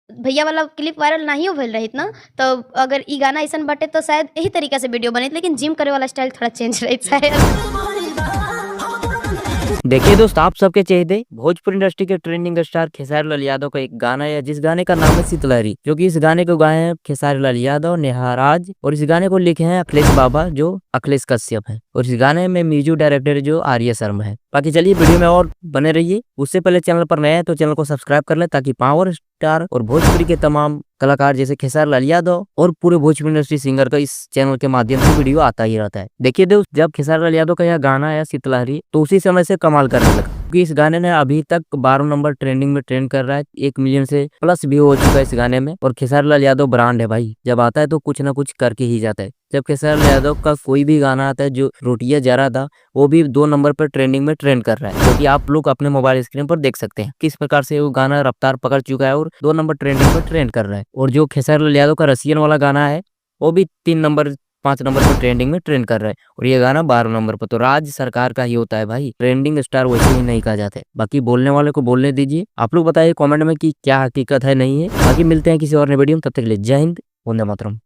भैया वाला clip viral नाहियो भइल रहित ना, तो अगर ई गाना अइसन बाटे तो शायद एही तरीका से वीडियो बनित, लेकिन जिम करे वाला स्टाइल थोड़ा चेंज रहित शायद। देखिए दोस्त, आप सबके चहेते भोजपुरी इंडस्ट्री के ट्रेंडिंग स्टार खेसारी लाल यादव का एक गाना है, जिस गाने का नाम है शीतलहरी, जो कि इस गाने को गाए हैं खेसारी लाल यादव, नेहा राज, और इस गाने को लिखे हैं अखिलेश बाबा जो अखिलेश कश्यप है, और इस गाने में म्यूजिक डायरेक्टर जो आर्या शर्मा है। बाकी चलिए वीडियो में और बने रहिए। उससे पहले चैनल पर नए हैं तो चैनल को सब्सक्राइब कर लें, ताकि पावर स्टार और भोजपुरी के तमाम कलाकार जैसे खेसारी लाल यादव और पूरे भोजपुरी इंडस्ट्री सिंगर का इस चैनल के माध्यम से वीडियो आता ही रहता है। देखिए दोस्त, जब खेसारी लाल यादव का यह गाना आया शीतलहरी, तो उसी समय से कमाल करने लगा, क्योंकि इस गाने ने अभी तक 12 नंबर ट्रेंडिंग में ट्रेंड कर रहा है। 1 मिलियन से प्लस व्यू हो चुका है इस गाने में। और खेसारी लाल यादव ब्रांड है भाई, जब आता है तो कुछ ना कुछ करके ही जाता है। जब खेसारी लाल यादव का कोई भी गाना आता है, जो रोटियां जरा था, वो भी 2 नंबर पर ट्रेंडिंग में ट्रेंड कर रहा है, क्योंकि आप लोग अपने मोबाइल स्क्रीन पर देख सकते हैं किस प्रकार से वो गाना रफ्तार पकड़ चुका है और 2 नंबर ट्रेंडिंग पर ट्रेंड कर रहा है। और जो खेसारी लाल यादव का रसियन वाला गाना है, वो भी 3 नंबर 5 नंबर पर ट्रेंडिंग में ट्रेंड कर रहा है, और ये गाना 12 नंबर पर। तो राज सरकार का ही होता है भाई, ट्रेंडिंग स्टार वैसे ही नहीं कहा जाता है। बाकी बोलने वाले को बोलने दीजिए। आप लोग बताइए कमेंट में कि क्या हकीकत है नहीं है। बाकी मिलते हैं किसी और नए वीडियो में, तब तक के लिए जय हिंद, वंदे मातरम।